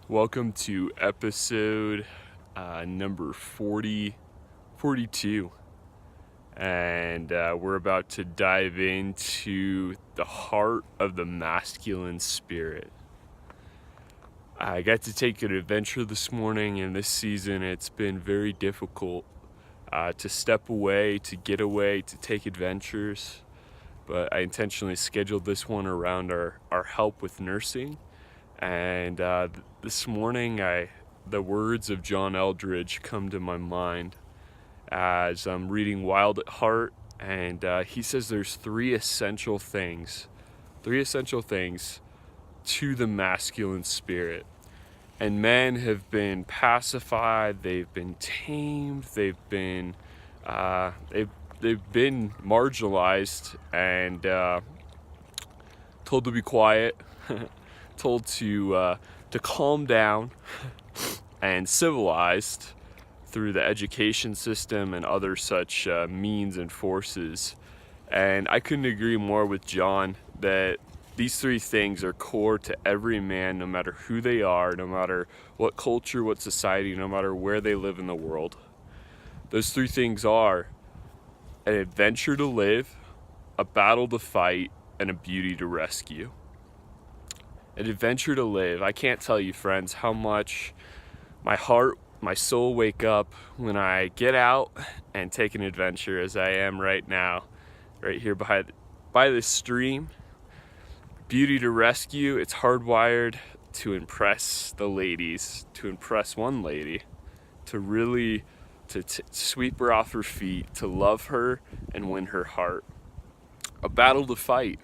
Welcome to episode number 42. And we're about to dive into the heart of the masculine spirit. I got to take an adventure this morning, and this season it's been very difficult to step away, to get away, to take adventures. But I intentionally scheduled this one around our help with nursing. And this morning, the words of John Eldridge come to my mind as I'm reading Wild at Heart, and he says there's three essential things to the masculine spirit. And men have been pacified, they've been tamed, they've been marginalized and told to be quiet. Told to calm down, and civilized through the education system and other such means and forces. And I couldn't agree more with John that these three things are core to every man, no matter who they are, no matter what culture, what society, no matter where they live in the world. Those three things are an adventure to live, a battle to fight, and a beauty to rescue. An adventure to live. I can't tell you, friends, how much my heart, my soul wake up when I get out and take an adventure, as I am right now, right here by this stream. Beauty to rescue. It's hardwired to impress the ladies, to impress one lady, to really to sweep her off her feet, to love her and win her heart. A battle to fight.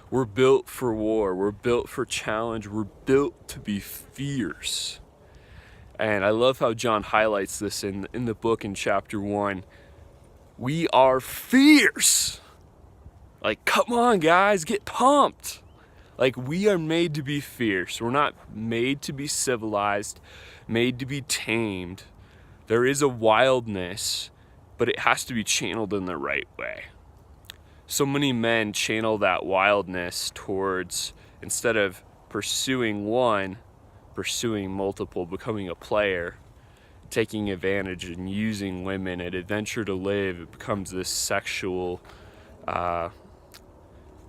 We're built for war, we're built for challenge, we're built to be fierce. And I love how John highlights this in the book in chapter 1. We are fierce. Like, come on guys, get pumped. Like, we are made to be fierce. We're not made to be civilized, made to be tamed. There is a wildness, but it has to be channeled in the right way. So many men channel that wildness towards, instead of pursuing one, pursuing multiple, becoming a player, taking advantage and using women. At adventure to live, it becomes this sexual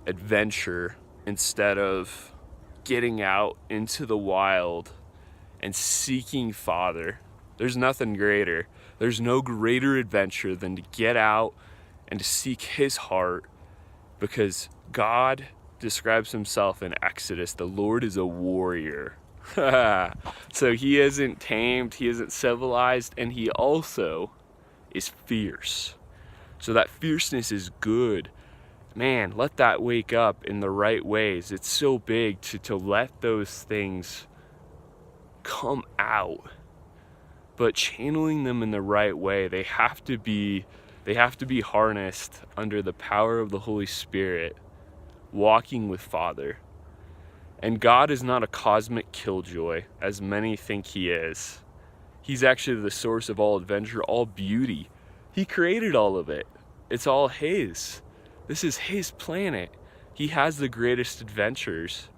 adventure instead of getting out into the wild and seeking Father. There's nothing greater. There's no greater adventure than to get out and to seek His heart, because God describes Himself in Exodus. The Lord is a warrior. So He isn't tamed, He isn't civilized, and He also is fierce. So that fierceness is good. Man, let that wake up in the right ways. It's so big to let those things come out. But channeling them in the right way, they have to be harnessed under the power of the Holy Spirit, walking with Father. And God is not a cosmic killjoy, as many think He is. He's actually the source of all adventure, all beauty. He created all of it. It's all His. This is His planet. He has the greatest adventures.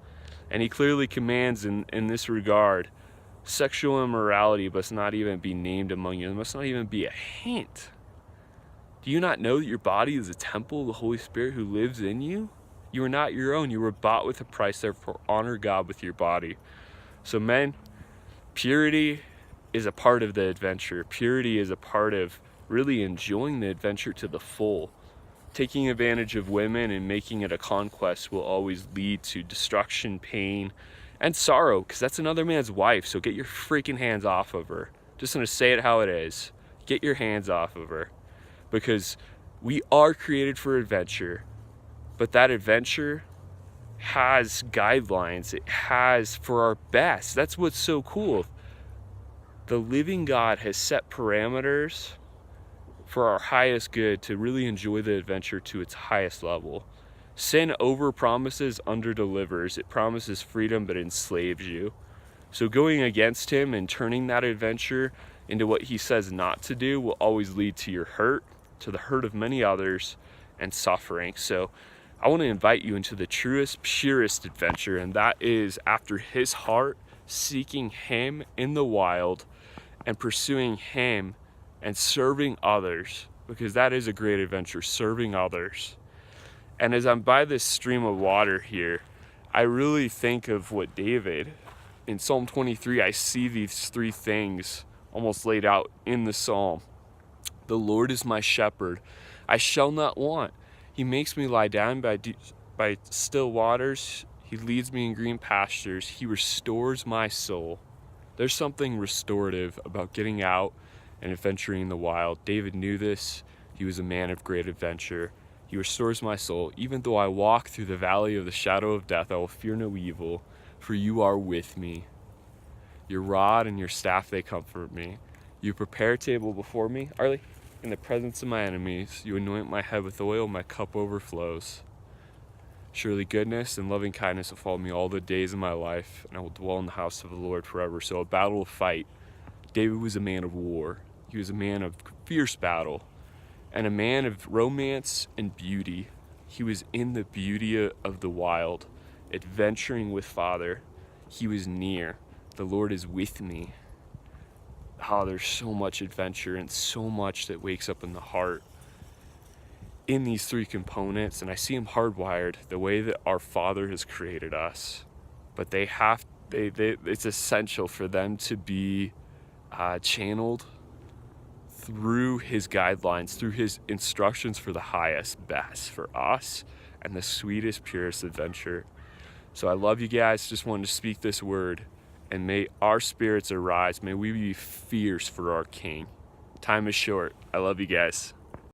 And He clearly commands in this regard, sexual immorality must not even be named among you. There must not even be a hint. Do you not know that your body is a temple of the Holy Spirit who lives in you? You are not your own. You were bought with a price, therefore honor God with your body. So men, purity is a part of the adventure. Purity is a part of really enjoying the adventure to the full. Taking advantage of women and making it a conquest will always lead to destruction, pain, and sorrow, because that's another man's wife. So get your freaking hands off of her. Just gonna say it how it is. Get your hands off of her. Because we are created for adventure, but that adventure has guidelines. It has for our best. That's what's so cool. The living God has set parameters for our highest good to really enjoy the adventure to its highest level. Sin over promises, under delivers. It promises freedom but enslaves you. So going against Him and turning that adventure into what He says not to do will always lead to your hurt, to the hurt of many others, and suffering. So I want to invite you into the truest, purest adventure, and that is after His heart, seeking Him in the wild and pursuing Him and serving others, because that is a great adventure, serving others. And as I'm by this stream of water here, I really think of what David, in Psalm 23, I see these three things almost laid out in the psalm. The Lord is my shepherd, I shall not want. He makes me lie down by still waters. He leads me in green pastures. He restores my soul. There's something restorative about getting out and adventuring in the wild. David knew this. He was a man of great adventure. He restores my soul. Even though I walk through the valley of the shadow of death, I will fear no evil, for you are with me. Your rod and your staff, they comfort me. You prepare a table before me, Arlie, in the presence of my enemies. You anoint my head with oil, my cup overflows. Surely goodness and loving kindness will follow me all the days of my life, and I will dwell in the house of the Lord forever. So a battle to fight. David was a man of war. He was a man of fierce battle, and a man of romance and beauty. He was in the beauty of the wild, adventuring with Father. He was near. The Lord is with me. Oh, there's so much adventure and so much that wakes up in the heart in these three components, and I see them hardwired the way that our Father has created us. But it's essential for them to be channeled through His guidelines, through His instructions for the highest best for us and the sweetest, purest adventure. So I love you guys. Just wanted to speak this word, and may our spirits arise. May we be fierce for our King. Time is short. I love you guys.